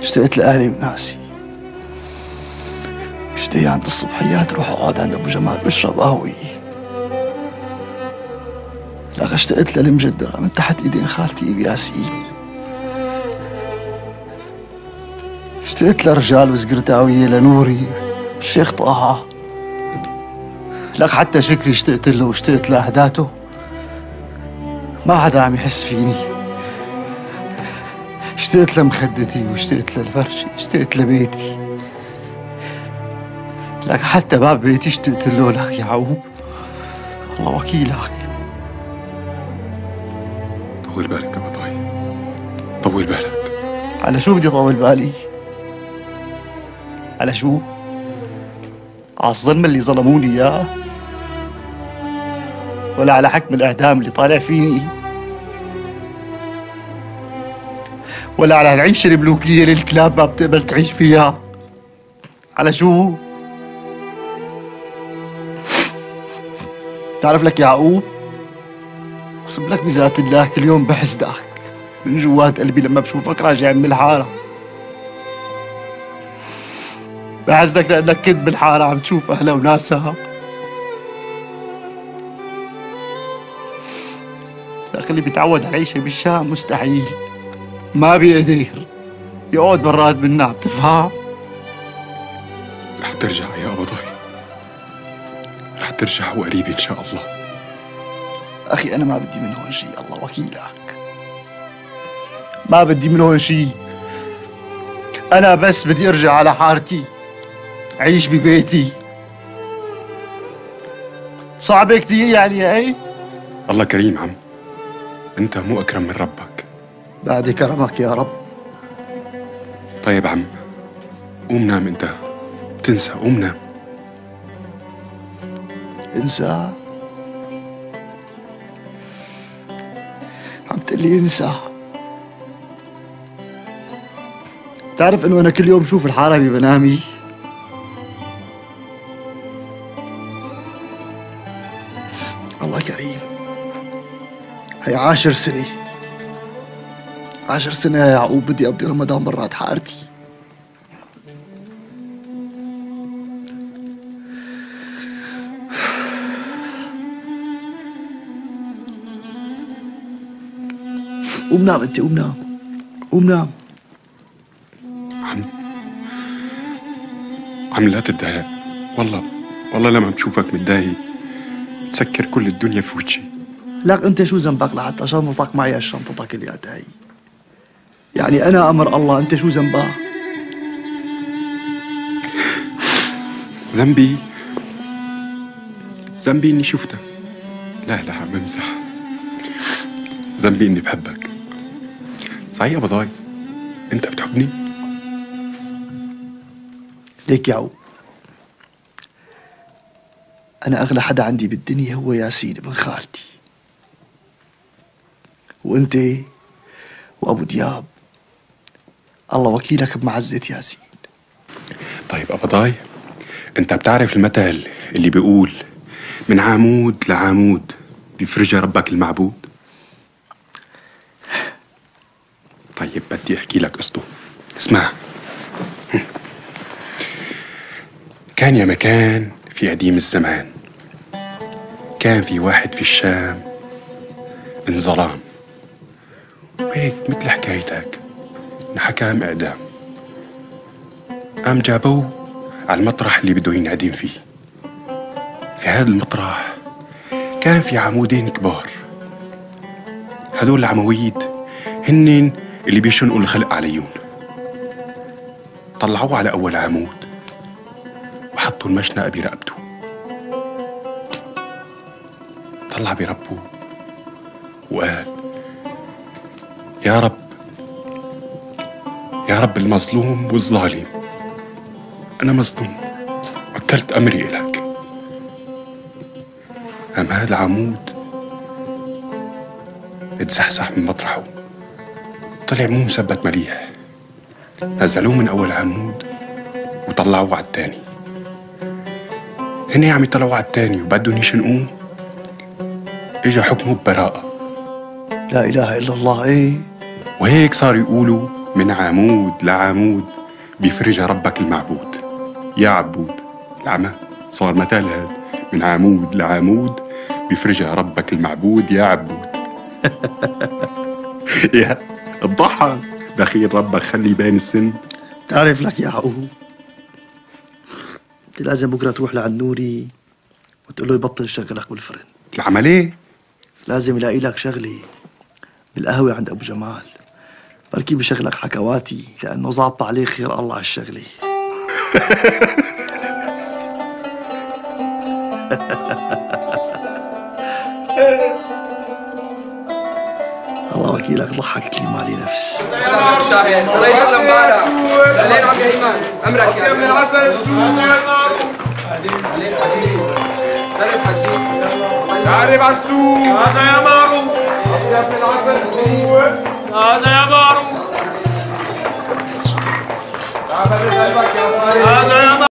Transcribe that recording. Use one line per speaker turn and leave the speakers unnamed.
اشتقت لأهلي وناسي. اشتهي عند الصبحيات روح اقعد عند ابو جمال واشرب قهوة. لك اشتقت للمجدرة من تحت ايدين خالتي بياسين. اشتقت لرجال وسكرتاوية لنوري الشيخ طه. لك حتى شكري اشتقت له واشتقت لأهداته. ما حدا عم يحس فيني. اشتقت لمخدتي واشتقت للفرشة، اشتقت لبيتي. لك حتى باب بيتي اشتقت له. لك يا عوب الله وكيلك.
طول بالك يا بطاي، طول بالك.
على شو بدي طول بالي؟ على شو؟ على الظلم اللي ظلموني اياه؟ ولا على حكم الاعدام اللي طالع فيني؟ ولا على العيشه الملوكيه اللي الكلاب ما بتقبل تعيش فيها؟ على شو؟ تعرف لك يا يعقوب، اقسم لك بذات الله كل يوم بحسدك من جوات قلبي لما بشوفك راجع من الحاره. بحسدك لانك كنت بالحاره عم تشوف اهلها وناسها. لك اللي بيتعود على العيشه بالشام مستحيل، ما بيقدر يقعد برات منا، بتفهم؟
رح ترجع يا أبو ضاي، رح ترجع وقريب إن شاء الله.
أخي أنا ما بدي من هون شيء، الله وكيلك. ما بدي من هون شيء. أنا بس بدي أرجع على حارتي، أعيش ببيتي. صعبة كتير يعني هي؟
الله كريم عم، أنت مو أكرم من ربك.
بعد كرمك يا رب.
طيب عم، قوم نام أنت، تنسى، قوم نام.
انسى؟ عم تقلي انسى؟ تعرف انه انا كل يوم بشوف الحارة بمنامي؟ الله كريم. هي 10 سنة، 10 سنة يا يعقوب بدي اقضي رمضان برات حارتي. قوم نام انت، قوم نام، قوم نام.
عم لا تتضايق، والله لما بشوفك متضايق بتسكر كل الدنيا في وجهي.
لك انت شو ذنبك لحتى شنطتك معي شنطتك اللي هي؟ يعني انا امر الله، انت شو ذنبك؟
ذنبي اني شفتك. لا عم بمزح. ذنبي اني بحبك. صحيح يا بضاي، انت بتحبني؟
ليك يا عو، انا اغلى حدا عندي بالدنيا هو ياسين ابن خالتي، وانت وابو دياب الله وكيلك بمعزة ياسين.
طيب ابو ضاي، انت بتعرف المثل اللي بيقول من عمود لعمود بيفرجها ربك المعبود؟ طيب بدي احكي لك قصته، اسمع. كان يا مكان في قديم الزمان، كان في واحد في الشام انظلام، وهيك مثل حكايتك انحكم اعدام. قام جابوه على المطرح اللي بده ينعدم فيه. في هذا المطرح كان في عمودين كبار، هدول العواميد هن اللي بيشنقوا الخلق عليهم. طلعوه على أول عمود وحطوا المشنقة برقبته. طلع بربه وقال: يا رب، يا رب المظلوم والظالم، أنا مظلوم وكلت أمري إلك. قام هذا العمود اتزحزح من مطرحه، طلع مو مثبت مليح. نزلوه من أول عمود وطلعوه على التاني. هن عم يطلعوا على التاني وبدهم يشنقوه، اجا حكمه ببراءة.
لا إله إلا الله. إيه،
وهيك صاروا يقولوا من عمود لعمود بيفرجها ربك المعبود. يا عبود، العمى صار مثال هذا، من عمود لعمود بيفرجها ربك المعبود يا عبود. يا الضحى دخيل ربك خلي بين السن.
تعرف لك يا يعقوب، انت لازم بكره تروح لعند نوري وتقول له يبطل يشغلك بالفرن.
العمل ايه؟
لازم يلاقي لك شغله بالقهوه عند ابو جمال، بركي بشغلك حكواتي لانه ظابط عليه خير الله على الشغله. الله وكيلك ضحكت لي مالي نفس.
يا شاهد الله يشغل امبارح. لين عم يا ايمن امرك يا من العسل. لين حبيبي تعرف حجي تعرف على السوق. هذا يا مارو يا ابن العسل السوق. هذا يا مارو تعال قلبك يا صاير.